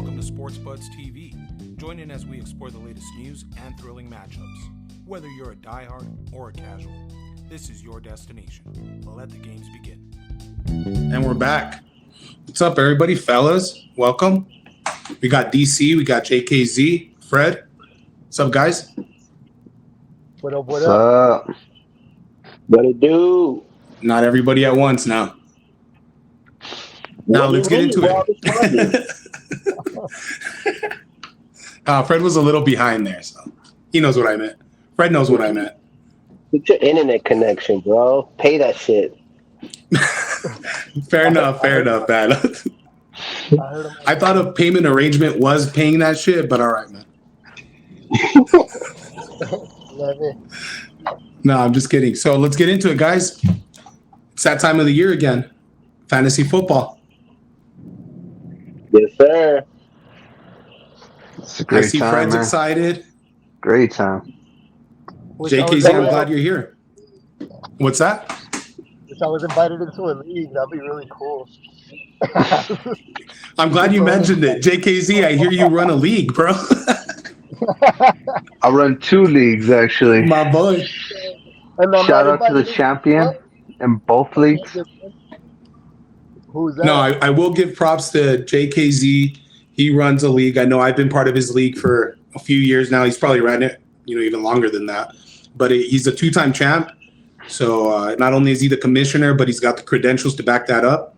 Welcome to Sports Buds TV. Join in as we explore the latest news and thrilling matchups. Whether you're a diehard or a casual, this is your destination. Let the games begin. And we're back. What's up, everybody? Fellas, welcome. We got DC, we got JKZ, Fred. What's up, guys? What up, what up? What it do? Not everybody at once now. Now let's get into it. Fred was a little behind there, so he knows what I meant. Fred knows what I meant. Get your internet connection, bro. Pay that shit. Fair enough, man. I thought a payment arrangement was paying that shit, but all right, man. No, I'm just kidding. So let's get into it, guys. It's that time of the year again. Fantasy football. Yes, sir. It's a great I see time, Fred's man. excited. Great time. JKZ, I'm glad you're here. What's that? If I was invited into a league, that'd be really cool. I'm glad you mentioned it. JKZ, I hear you run a league, bro. I run 2 leagues, actually. My boy. Shout out to the champion in both leagues. Who's that? No, I will give props to JKZ. He runs a league. I know I've been part of his league for a few years now. He's probably ran it, even longer than that. But he's a 2-time champ. So not only is he the commissioner, but he's got the credentials to back that up.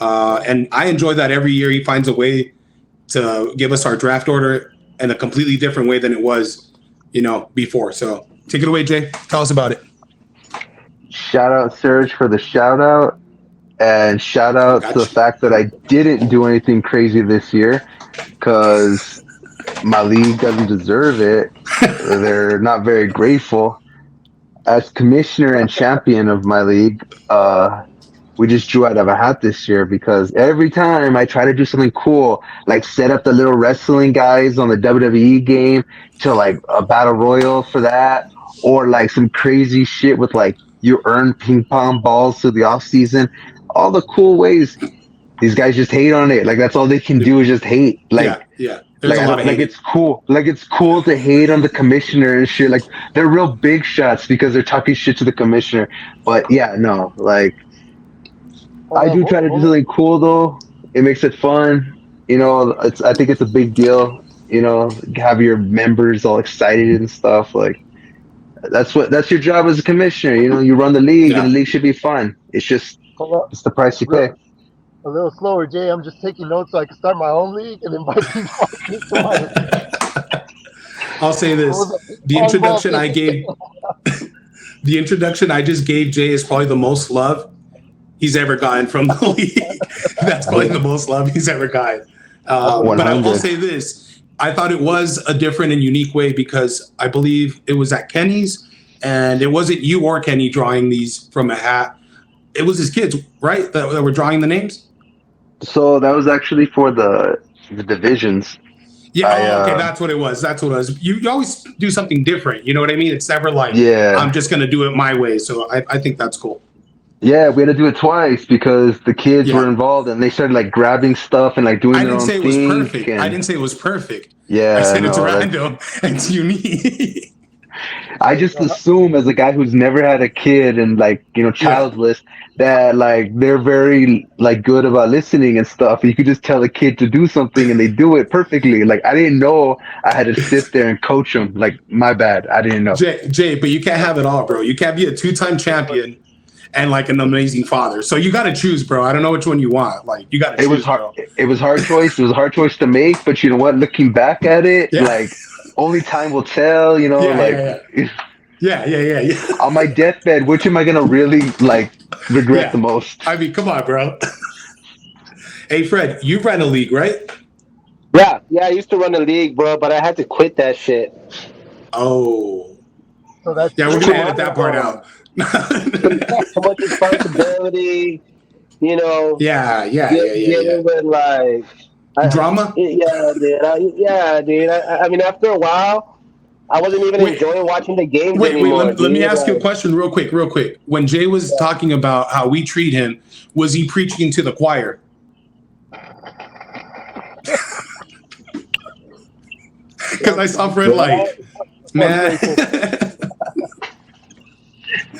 And I enjoy that every year. He finds a way to give us our draft order in a completely different way than it was, before. So take it away, Jay. Tell us about it. Shout out, Serge, for the shout out. And shout out to the fact that I didn't do anything crazy this year because my league doesn't deserve it. They're not very grateful. As commissioner and champion of my league, we just drew out of a hat this year because every time I try to do something cool, like set up the little wrestling guys on the WWE game to like a battle royal for that, or like some crazy shit with like you earn ping pong balls through the off season, all the cool ways. These guys just hate on it. Like that's all they can do is just hate. Like, yeah. There's a lot of hate. It's cool. Like it's cool to hate on the commissioner and shit. Like they're real big shots because they're talking shit to the commissioner. But yeah, no, like I do try to do something cool though. It makes it fun. I think it's a big deal. Have your members all excited and stuff. Like that's your job as a commissioner. You run the league and the league should be fun. It's it's the price you pay. A little slower, Jay. I'm just taking notes so I can start my own league and invite people to mine. I'll say this. The introduction I just gave Jay is probably the most love he's ever gotten from the league. That's probably the most love he's ever gotten. But I will say this. I thought it was a different and unique way because I believe it was at Kenny's and it wasn't you or Kenny drawing these from a hat. It was his kids, right, that were drawing the names? So that was actually for the divisions. Yeah, okay, that's what it was. You always do something different. You know what I mean? It's never like, I'm just going to do it my way. So I think that's cool. Yeah, we had to do it twice because the kids were involved and they started like grabbing stuff and like doing their own thing. I didn't say it was perfect. Yeah, I said it's random and it's unique. I just assume as a guy who's never had a kid and like, childless, that like they're very like good about listening and stuff. You could just tell a kid to do something and they do it perfectly. Like I didn't know I had to sit there and coach them. Like my bad. I didn't know. Jay, but you can't have it all, bro. You can't be a 2-time champion and like an amazing father. So you got to choose, bro. I don't know which one you want. Like you got to choose. It was hard choice. It was a hard choice to make, but you know what? Looking back at it, like only time will tell, Yeah. On my deathbed, which am I gonna really like regret the most? I mean, come on, bro. Hey, Fred, you ran a league, right? Yeah, I used to run a league, bro, but I had to quit that shit. Oh. So that's we're gonna edit that part out. So much responsibility, Yeah. With like drama. Yeah, dude. I mean, after a while, I wasn't even enjoying watching the games anymore. Let me ask you a question real quick. When Jay was talking about how we treat him, was he preaching to the choir? Because I saw Fred like, man.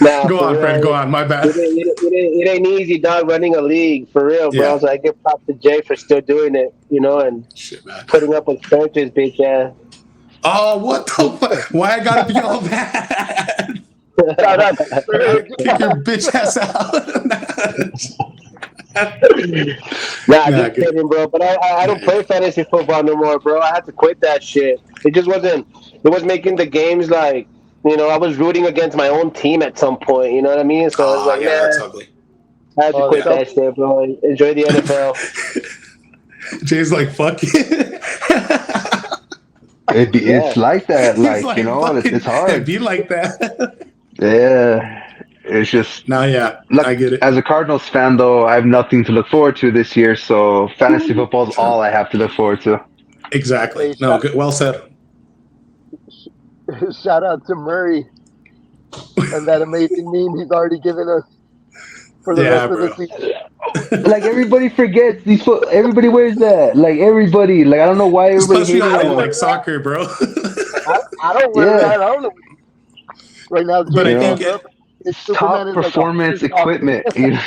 Nah, Go for on, real. Fred. Go on. My bad. It ain't easy, dog, running a league for real, bro. Yeah. So I give props to Jay for still doing it, and Shit, man. putting up with Sturgis, bitch ass. Oh, what the fuck? Why I gotta be all bad? Shout out to Serge. Kick your bitch ass out. Nah, Nah, just kidding, bro. But I don't play fantasy football no more, bro. I had to quit that shit. It just wasn't. It was making the games like, I was rooting against my own team at some point. You know what I mean? So it's Oh, like, yeah, that's nah, ugly. I had to quit yeah. that shit, bro. Enjoy the NFL. Jay's like, fuck it. It's like that. He's Like, fuck it's it. hard. It'd be like that. Yeah. It's just. No, yeah, Look, I get it. as a Cardinals fan, though, I have nothing to look forward to this year. So fantasy football is all I have to look forward to. Exactly. Hey, No, good. Well said. Shout out to Murray and that amazing meme he's already given us for the rest of the season. Like everybody forgets everybody wears that. Like everybody. Like I don't know why everybody Especially hating I don't on like it. soccer, bro. I don't wear Yeah. that. I don't know. Right now, But Jay I think up. Top performance equipment.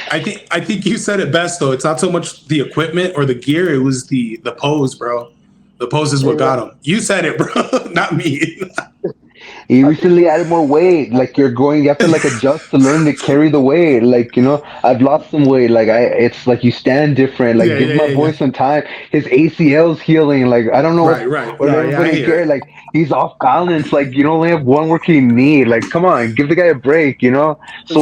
I think you said it best though. It's not so much the equipment or the gear; it was the pose, bro. The pose is what got him. You said it, bro, not me. He recently added more weight. Like you have to like adjust to learn to carry the weight. Like, I've lost some weight. Like it's like you stand different. Like give my boy some time. His ACL's healing. Like I don't know what everybody cares. Like he's off balance. Like you only have one working knee. Like come on, give the guy a break. So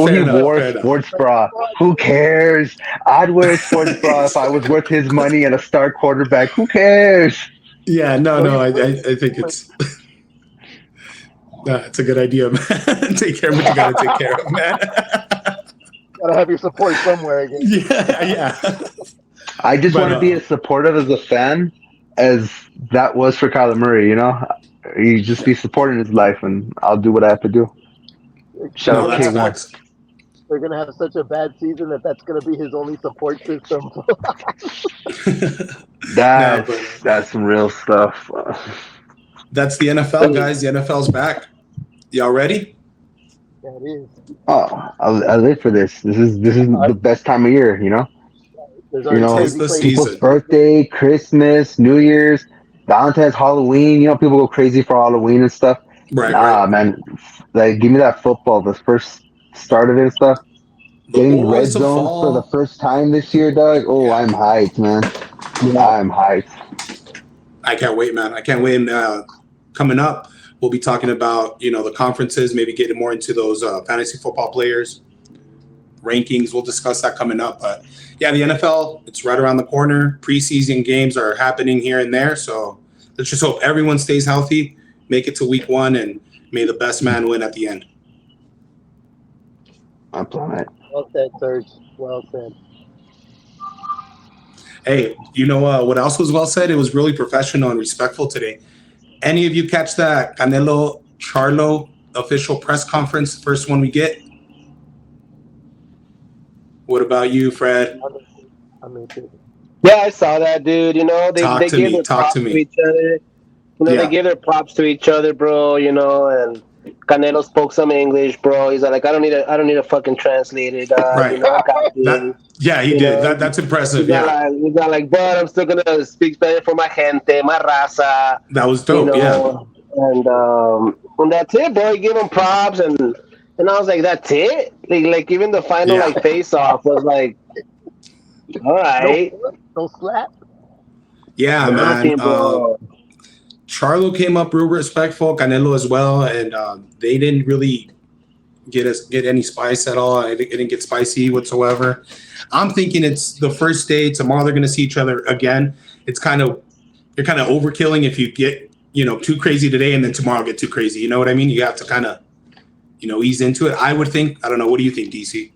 Fair he enough, wore fair sports bra. Who cares? I'd wear a sports bra if I was worth his money and a star quarterback. Who cares? Yeah, no, I think it's. It's a good idea, man. Take care of what you gotta take care of, man. Gotta have your support somewhere again. Yeah. I just want to be as supportive as a fan as that was for Kyler Murray. You just be supporting his life, and I'll do what I have to do. Shout out K1. They're gonna have such a bad season that's gonna be his only support system. That's some real stuff. That's the NFL, guys. The NFL's back. Y'all ready? Yeah, it is. Oh, I live for this. This is the best time of year. Tis the People's season. birthday, Christmas, New Year's, Valentine's, Halloween. People go crazy for Halloween and stuff. Right. Man. Like, give me that football. The first start of it and stuff. Getting red zone for the first time this year, dog. Oh, yeah. I'm hyped, man. I'm hyped. I can't wait, man. I can't wait. Coming up, we'll be talking about, the conferences, maybe getting more into those fantasy football players, rankings. We'll discuss that coming up. But, yeah, the NFL, it's right around the corner. Preseason games are happening here and there. So let's just hope everyone stays healthy, make it to week 1, and may the best man win at the end. I'm playing it. Well said, Serge. Well said. Hey, what else was well said? It was really professional and respectful today. Any of you catch that Canelo Charlo official press conference, first one we get? What about you, Fred? Yeah, I saw that, dude. They gave their props to each other. They give their props to each other, bro. And Canelo spoke some English, bro. He's like, I don't need a fucking translator, dog. Right. He did. That's impressive. He's got like, but I'm still gonna speak Spanish for my gente, my raza. That was dope. And that's it, bro. He gave him props, and I was like, that's it. Like even the final face off was like, all right, no slap. Yeah, man. Charlo came up real respectful, Canelo as well, and they didn't really get any spice at all. It didn't get spicy whatsoever. I'm thinking it's the first day. Tomorrow they're going to see each other again. You're kind of overkilling if you get too crazy today and then tomorrow get too crazy. You know what I mean? You have to kind of ease into it. I would think. I don't know. What do you think, DC?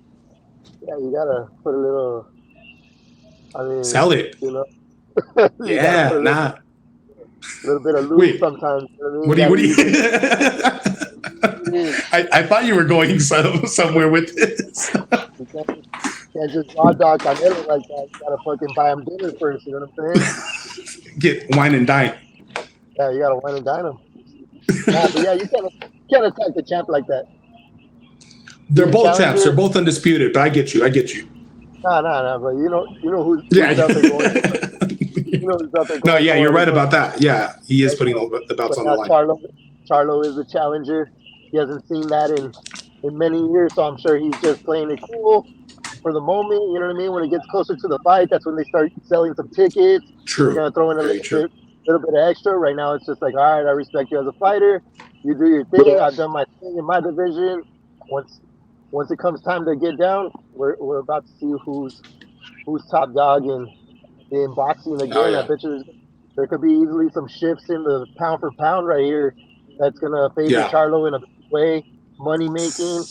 Yeah, you gotta put a little. Sell it. Yeah, nah. A little bit of lube sometimes. What do you? I thought you were going somewhere with this. Can't just raw dog Canelo like that. You gotta fucking buy him dinner first. You know what I'm saying? Get wine and dine. Yeah, you gotta wine and dine him. But yeah, you can't attack the champ like that. They're both champs. They're both undisputed. But I get you. Nah. But you know who's out there going. You know who's out there going. No, yeah, you're right about that. Yeah, he is putting the belts on the line. Charlo is the challenger. He hasn't seen that in many years, so I'm sure he's just playing it cool for the moment. You know what I mean? When it gets closer to the fight, that's when they start selling some tickets. True. Throwing a little bit of extra. Right now, it's just like, all right, I respect you as a fighter. You do your thing. I've done my thing in my division. Once it comes time to get down, we're about to see who's top dog in boxing again. Oh, yeah. I bet you there could be easily some shifts in the pound for pound right here. That's gonna favor Charlo in a big way. Money making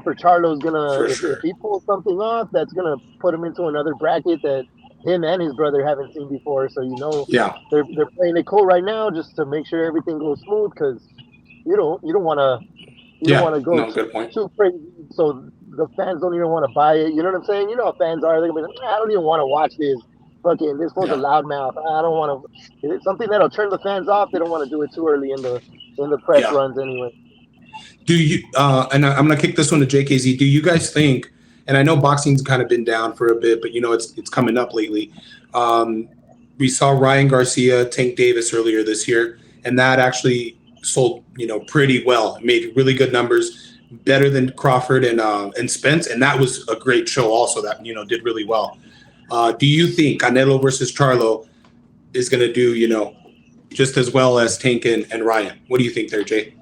for Charlo is gonna if he pulls something off, that's gonna put him into another bracket that him and his brother haven't seen before. So they're playing it cool right now just to make sure everything goes smooth, because you don't want to go too crazy. So the fans don't even want to buy it. You know what I'm saying? You know how fans are. They're gonna be like, I don't even want to watch this. Fucking this one's a loudmouth. I don't want to. It's something that'll turn the fans off. They don't want to do it too early in the press runs anyway. Do you? And I'm gonna kick this one to JKZ. Do you guys think? And I know boxing's kind of been down for a bit, but it's coming up lately. We saw Ryan Garcia, Tank Davis earlier this year, and that actually sold pretty well. It made really good numbers, better than Crawford and Spence, and that was a great show also that did really well. Do you think Canelo versus Charlo is going to do, just as well as Tank and Ryan? What do you think there, Jay?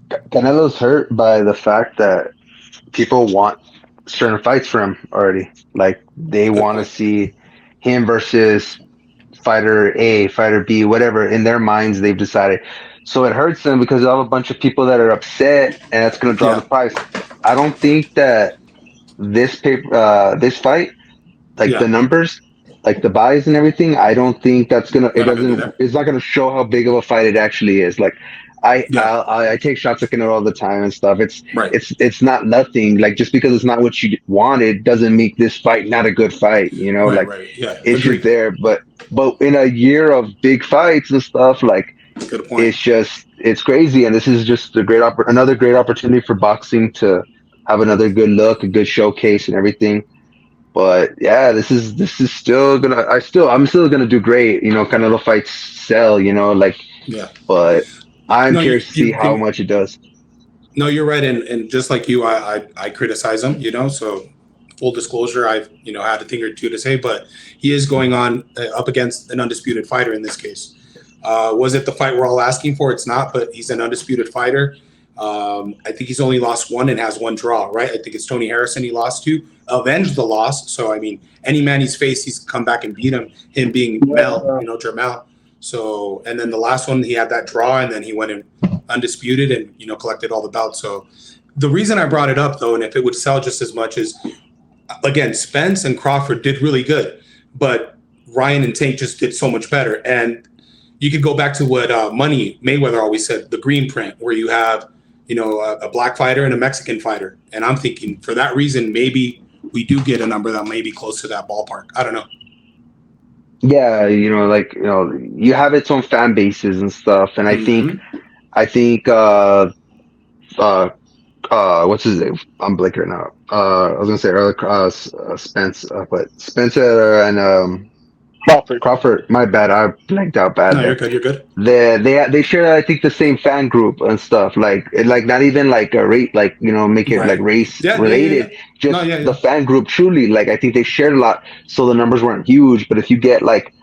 Canelo's hurt by the fact that people want certain fights for him already. Like, they want to see him versus fighter A, fighter B, whatever. In their minds, they've decided. So it hurts them because they have a bunch of people that are upset, and that's going to draw the price. I don't think that this fight, the numbers, like the buys and everything, I don't think that's gonna. It's not gonna show how big of a fight it actually is. Like, I take shots at Canelo all the time and stuff. It's not nothing. Like, just because it's not what you wanted doesn't make this fight not a good fight. It's just there. But in a year of big fights and stuff, like, good point. It's crazy, and this is just another great opportunity for boxing to have another good look, a good showcase, and everything. But yeah, this is still gonna. I'm still gonna do great. Canelo fights sell. But I'm curious to see how much it does. No, you're right, and just like you, I criticize him. So full disclosure, I've had a thing or two to say, but he is going on up against an undisputed fighter in this case. Was it the fight we're all asking for? It's not, but he's an undisputed fighter. I think he's only lost one and has one draw, right? I think it's Tony Harrison he lost to, avenged the loss. So, I mean, any man he's faced, he's come back and beat him being Jermel. So, and then the last one, he had that draw, and then he went in undisputed and, collected all the belts. So the reason I brought it up, though, and if it would sell just as much, is, again, Spence and Crawford did really good, but Ryan and Tank just did so much better. And you could go back to what Money Mayweather always said, the green print, where you have, a black fighter and a Mexican fighter. And I'm thinking, for that reason, maybe we do get a number that may be close to that ballpark. I don't know. Yeah, you have its own fan bases and stuff, and I think what's his name? I'm blanking now. I was gonna say earlier, Spence, but Spencer and Crawford. My bad, I blanked out bad. No, you're good. You're good. They share, I think, the same fan group and stuff. Like not even like a rate, make it like race related. Yeah. Just the fan group. Truly, like, I think they shared a lot, so the numbers weren't huge. But if you get like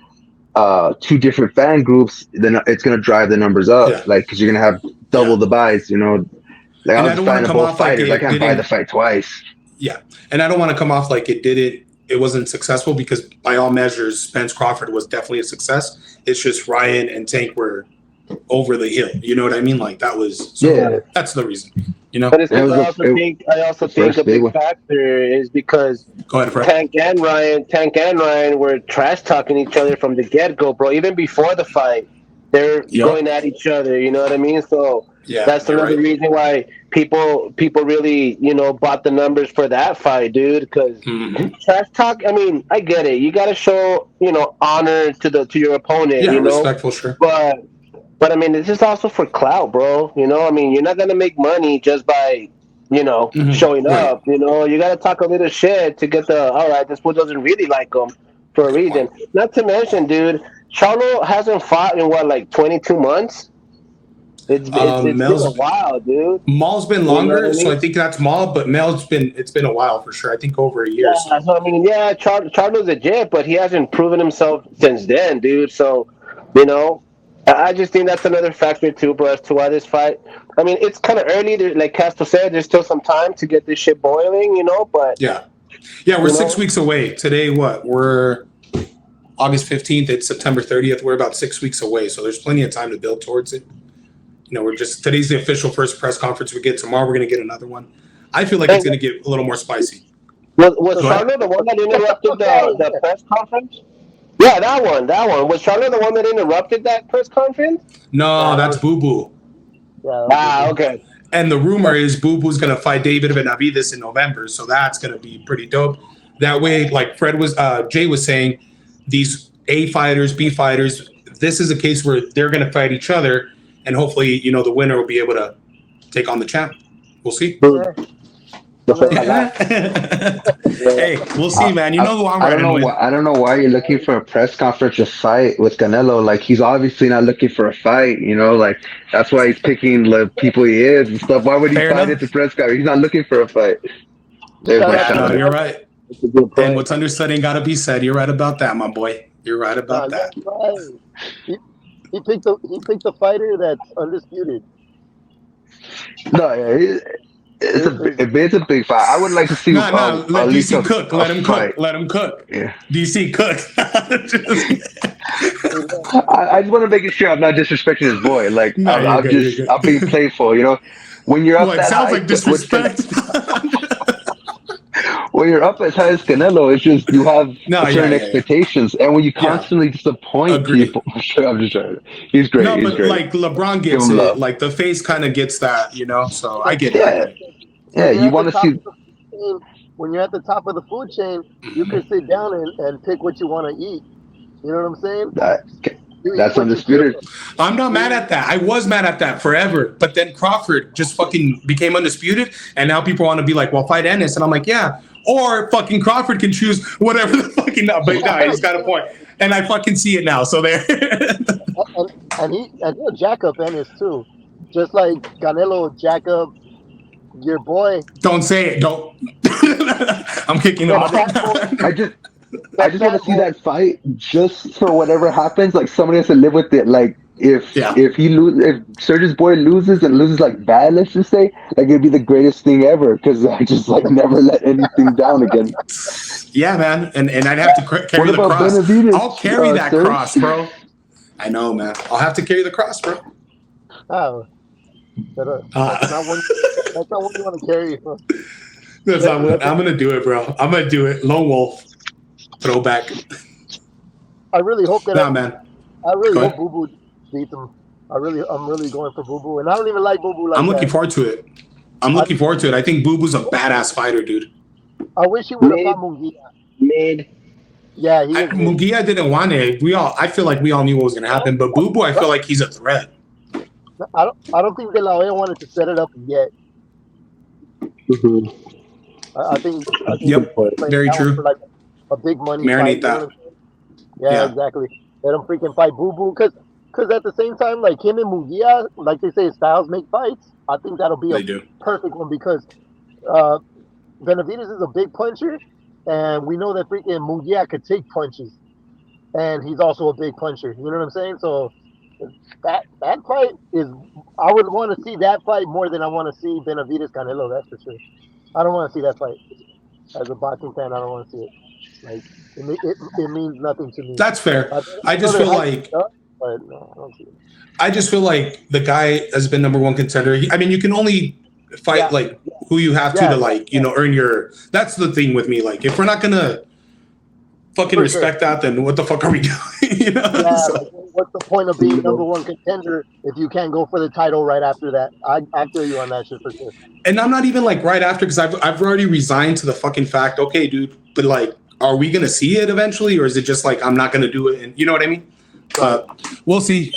two different fan groups, then it's gonna drive the numbers up. Like, because you're gonna have double the buys. Like, I was buying both fighters. I can't buy the fight twice. Yeah, and I don't want to come off like it wasn't successful, because by all measures, Spence Crawford was definitely a success. It's just Ryan and Tank were over the hill. You know what I mean? Like, that was that's the reason. But I also think a big factor is because Tank and Ryan were trash talking each other from the get go, bro. Even before the fight, they're going at each other. You know what I mean? So that's another reason why people really, you know, bought the numbers for that fight, dude. Because trash talk. I mean, I get it. You got to show, you know, honor to your opponent. Yeah, you know? respectful, sure. But I mean, it's just also for clout, bro. You know, I mean, you're not gonna make money just by, you know, showing up. You know, you gotta talk a little shit to get the. All right, this fool doesn't really like him for a reason. Not to mention, dude, Charlo hasn't fought in what, like 22 months. It's been a while, dude. Maul's been longer, so I think that's Maul. But it's been a while for sure. I think over a year. Yeah, so I mean, Charlo's legit, but he hasn't proven himself since then, dude. So, you know. I just think that's another factor too, bro, as to why this fight. I mean, it's kind of early. Like Castro said, there's still some time to get this shit boiling, you know. But we're 6 weeks away. Today, we're August 15th. It's September 30th. We're about 6 weeks away, so there's plenty of time to build towards it. You know, today's the official first press conference we get. Tomorrow we're gonna get another one. I feel like it's gonna get a little more spicy. Was Charlo the one that interrupted the press conference? Yeah, that one. Was Charlo the one that interrupted that press conference? No, that's Boo Boo. Okay. And the rumor is Boo Boo's going to fight David Benavidez in November, so that's going to be pretty dope. That way, like Jay was saying, these A fighters, B fighters, this is a case where they're going to fight each other, and hopefully, you know, the winner will be able to take on the champ. We'll see. Hey, we'll see, man. You know who I'm riding with. I don't know why you're looking for a press conference to fight with Canelo. Like, he's obviously not looking for a fight, you know? Like, that's why he's picking the people he is and stuff. Why would he fight at the press conference? He's not looking for a fight. There's my shot. No, you're right. And what's understood ain't got to be said. You're right about that, my boy. You're right about that. Right. He picked the fighter that's undisputed. No, it's a big fight. I would like to see. Let DC cook. Let him cook. Let him cook. Yeah. DC cook. I just want to make sure I'm not disrespecting his boy. Like, I'm being playful. You know, when you're up, it sounds like disrespect. When you're up as high as Canelo, it's just you have certain expectations, and when you constantly disappoint people, I'm just trying. He's great. No, but great. like LeBron gets it. Love. Like the face kind of gets that, you know. So I get it. Yeah, you want to see. When you're at the top of the food chain, you can sit down and pick what you want to eat. You know what I'm saying? That's undisputed. I'm not mad at that. I was mad at that forever. But then Crawford just fucking became undisputed. And now people want to be like, well, fight Ennis. And I'm like, yeah. Or fucking Crawford can choose whatever the fucking... No, but no, he's got a point. And I fucking see it now. So there. and he'll jack up Ennis too. Just like Canelo jack up your boy. Don't say it. Don't. I'm kicking him off. I just want to see that fight just for whatever happens. Like, somebody has to live with it. Like, if Serge's boy loses and loses like bad, let's just say, like, it'd be the greatest thing ever, because I just like never let anything down again. Yeah, man, and I'd have to carry the cross. Benavidez, I'll carry that cross, bro. I know, man. I'll have to carry the cross, bro. Oh, that's not one you want to carry. That's not what I'm gonna do it, bro. I'm gonna do it. Lone Wolf. Throwback. I really hope that. Man. I really hope Boo Boo beats him. I'm really going for Boo Boo, and I don't even like Boo Boo. I'm looking forward to it. I think Boo Boo's a badass fighter, dude. I wish he would have fought Munguia. Yeah, Munguia didn't want it. I feel like we all knew what was gonna happen, but Boo Boo, I feel like he's a threat. I don't think De La Hoya wanted to set it up yet. Mm-hmm. I think yep, very true. For like a big money marinate fight, that. Yeah, exactly. Let him freaking fight Boo Boo, because at the same time, like him and Munguia, like they say, styles make fights. I think that'll be a perfect one, because Benavidez is a big puncher, and we know that freaking Munguia could take punches, and he's also a big puncher. You know what I'm saying? So that fight is, I would want to see that fight more than I want to see Benavidez Canelo. That's for sure. I don't want to see that fight. As a boxing fan, I don't want to see it. Like, it means nothing to me. That's fair. I just feel like but no, I don't see it. I just feel like the guy has been number one contender. I mean, you can only fight who you have to earn your. That's the thing with me. Like, if we're not gonna fucking respect that, then what the fuck are we doing? You know? Yeah, so. what's the point of being number one contender if you can't go for the title right after that? I feel you on that shit for sure. And I'm not even like right after because I've already resigned to the fucking fact. Okay, dude, but like, are we gonna see it eventually, or is it just like I'm not gonna do it? And you know what I mean? We'll see.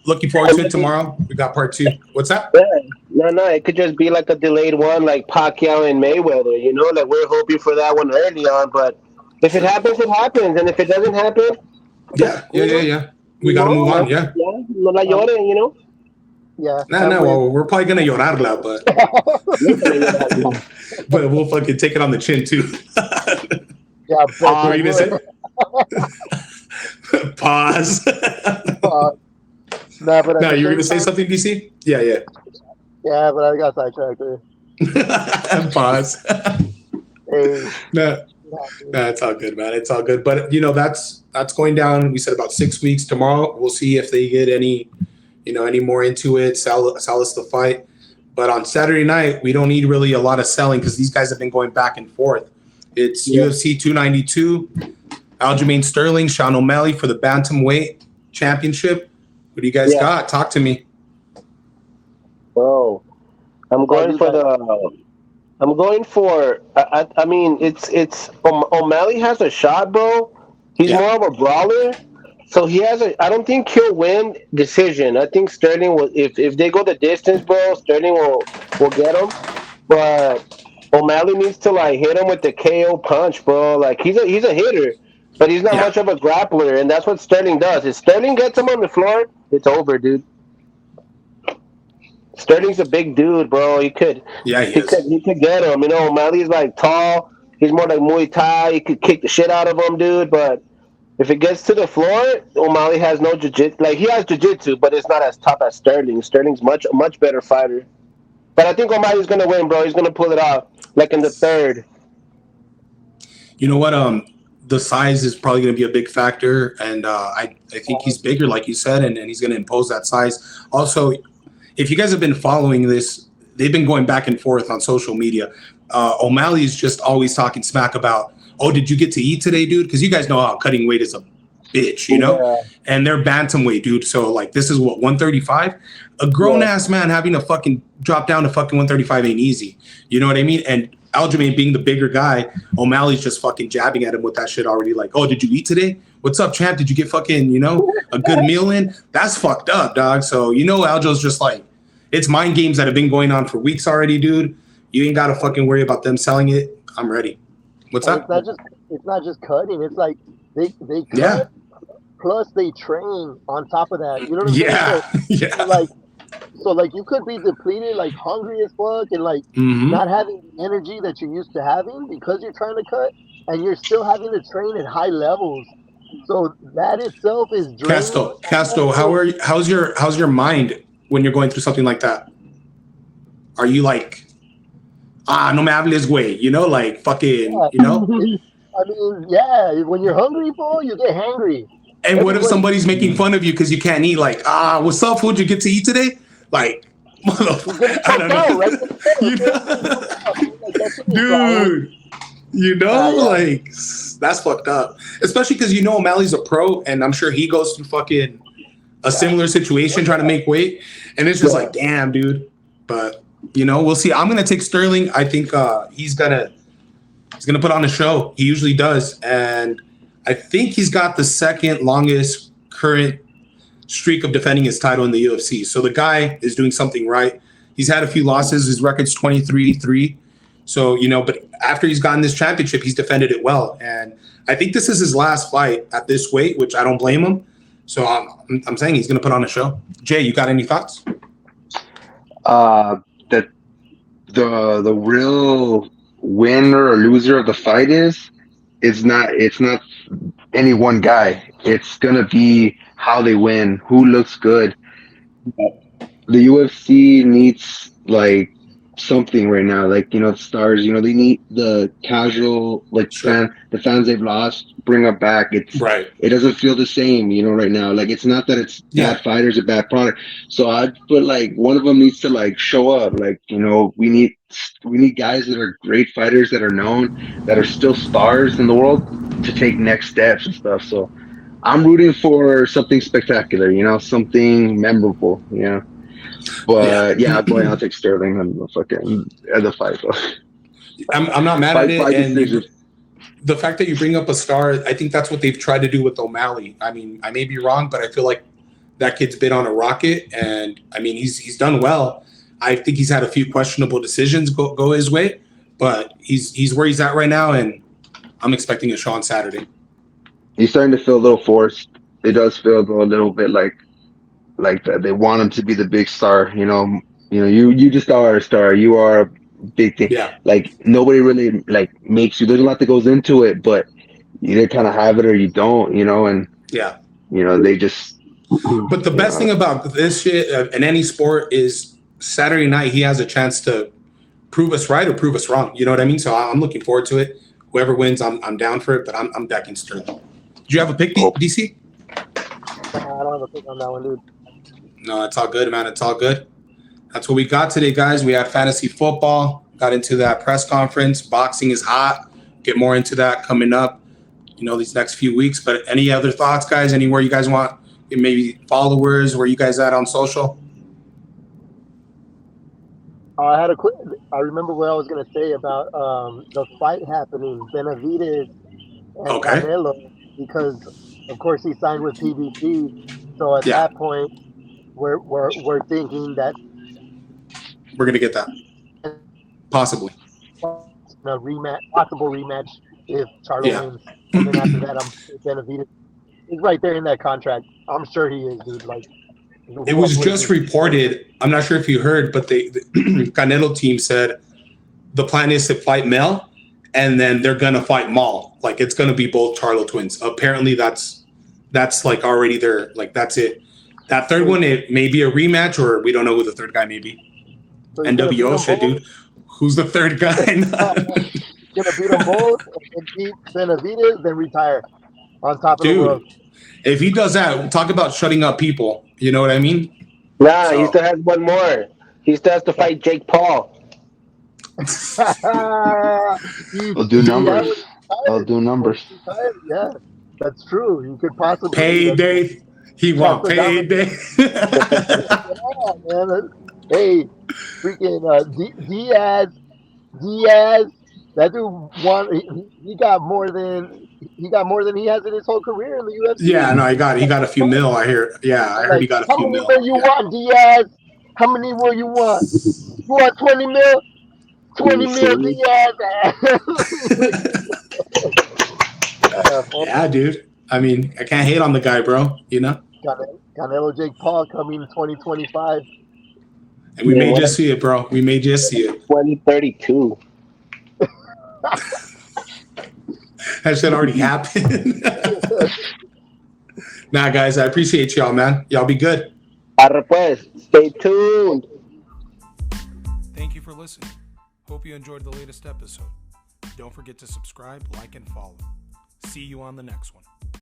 Looking forward to it tomorrow. We got part 2. What's that? Yeah. No, it could just be like a delayed one, like Pacquiao and Mayweather. You know, like we're hoping for that one early on, but if it happens, it happens, and if it doesn't happen, yeah. We gotta move on. Yeah. No la lloren, you know. Yeah. Well, we're probably gonna llorarla, but we'll fucking take it on the chin too. Yeah. What are you gonna say? Pause. Nah, but no, you were gonna say something, DC? Yeah. Yeah, but I got sidetracked there. Pause. Hey. No, it's all good, man. It's all good. But you know, that's going down. We said about 6 weeks. Tomorrow, we'll see if they get any more into it. Sell us the fight. But on Saturday night, we don't need really a lot of selling because these guys have been going back and forth. It's UFC 292. Aljamain Sterling, Sean O'Malley for the bantamweight championship. What do you guys got? Talk to me. Bro, I'm going for. I mean, it's O'Malley has a shot, bro. He's more of a brawler, so he has a. I don't think he'll win decision. I think Sterling will. If they go the distance, bro, Sterling will get him. But O'Malley needs to like hit him with the KO punch, bro. Like he's a hitter. But he's not much of a grappler, and that's what Sterling does. If Sterling gets him on the floor, it's over, dude. Sterling's a big dude, bro. He could get him. You know, O'Malley's like tall. He's more like Muay Thai. He could kick the shit out of him, dude. But if it gets to the floor, O'Malley has no jiu-jitsu. Like, he has jiu-jitsu, but it's not as tough as Sterling. Sterling's much better fighter. But I think O'Malley's going to win, bro. He's going to pull it off, like in the third. You know what? The size is probably going to be a big factor, and I think he's bigger, like you said, and he's going to impose that size. Also, if you guys have been following this, they've been going back and forth on social media. O'Malley's just always talking smack about, oh, did you get to eat today, dude? Because you guys know how cutting weight is a bitch, you know? Yeah. And they're bantamweight, dude. So, like, this is what, 135? A grown-ass man having to fucking drop down to fucking 135 ain't easy. You know what I mean? And Aljamain being the bigger guy, O'Malley's just fucking jabbing at him with that shit already. Like, oh, did you eat today? What's up, champ? Did you get fucking, a good meal in? That's fucked up, dog. So, Aljo's just like, it's mind games that have been going on for weeks already, dude. You ain't got to fucking worry about them selling it. I'm ready. What's up? It's not just cutting. It's like they cut, plus they train on top of that. You know what I'm saying? So you could be depleted, like hungry as fuck, and like not having the energy that you're used to having because you're trying to cut, and you're still having to train at high levels. So that itself is draining. Casto, how's your mind when you're going through something like that? Are you like, no me hables, güey, like fucking, I mean, when you're hungry, fool, you get hangry. And what if somebody's making fun of you because you can't eat? Like, what's up, food? You get to eat today? Like, motherfucker, I don't know. Dude, like, that's fucked up. Especially because O'Malley's a pro, and I'm sure he goes through fucking a similar situation trying to make weight. And it's just like, damn, dude. But, we'll see. I'm going to take Sterling. I think he's gonna put on a show. He usually does. And I think he's got the second longest current streak of defending his title in the UFC. So the guy is doing something right. He's had a few losses. His record's 23-3. So, but after he's gotten this championship, he's defended it well. And I think this is his last fight at this weight, which I don't blame him. So I'm saying he's going to put on a show. Jay, you got any thoughts? That the real winner or loser of the fight it's not any one guy. It's gonna be how they win, who looks good. The UFC needs like something right now, like stars. They need the casual the fans they've lost, bring them back. It's right. It doesn't feel the same, right now. Like it's not that it's bad fighters, a bad product. So I'd put like one of them needs to like show up. Like we need guys that are great fighters that are known, that are still stars in the world to take next steps and stuff. So I'm rooting for something spectacular, something memorable, But I'll take Sterling and the fight. I'm not mad at Fight it, by and decision. the fact that you bring up a star, I think that's what they've tried to do with O'Malley. I mean, I may be wrong, but I feel like that kid's been on a rocket, and I mean, he's done well. I think he's had a few questionable decisions go his way, but he's where he's at right now, and I'm expecting a show on Saturday. He's starting to feel a little forced. It does feel a little bit like that. They want him to be the big star. You just are a star. You are a big thing. Yeah. Like nobody really makes you. There's a lot that goes into it, but you either kind of have it or you don't. And yeah, they just. But the best thing about this shit in any sport is Saturday night he has a chance to prove us right or prove us wrong. You know what I mean? So I'm looking forward to it. Whoever wins, I'm down for it. But I'm backing Sterling. Do you have a pick, DC? I don't have a pick on that one, dude. No, it's all good, man. It's all good. That's what we got today, guys. We had fantasy football. Got into that press conference. Boxing is hot. Get more into that coming up, these next few weeks. But any other thoughts, guys? Anywhere you guys want? Maybe followers? Where you guys at on social? I remember what I was gonna say about the fight happening, Benavidez and Canelo, because of course he signed with PBC. So at that point, we're thinking that we're gonna get that possibly a possible rematch if Charlo wins. And then after that, I'm sure Benavidez is right there in that contract. I'm sure he is, dude. It was just reported. I'm not sure if you heard, but the Canelo team said the plan is to fight Mel, and then they're gonna fight Mal. It's gonna be both Charlo twins. Apparently, that's already there. That's it. That third one, it may be a rematch, or we don't know who the third guy may be. So NWO shit, dude. Who's the third guy? Gonna beat them both and beat Benavidez, then retire on top of the world. If he does that, talk about shutting up people. You know what I mean? Nah, he still has one more. He still has to fight Jake Paul. I'll do numbers. Yeah, that's true. You could possibly payday. He wants payday. Yeah, man. Hey, freaking Diaz. That dude won. He got more than he has in his whole career in the UFC. Yeah, no, he got a few mil. I hear. Yeah, I heard he got a few mil. How many will you want, Diaz? How many will you want? You want 20 mil? 20 mil, Diaz. Yeah, dude. I mean, I can't hate on the guy, bro. Canelo Jake Paul coming in 2025. And we may just see it, bro. We may just see it. 2032. That shit already happened. Nah, guys, I appreciate y'all, man. Y'all be good. Arre pues. Stay tuned. Thank you for listening. Hope you enjoyed the latest episode. Don't forget to subscribe, like, and follow. See you on the next one.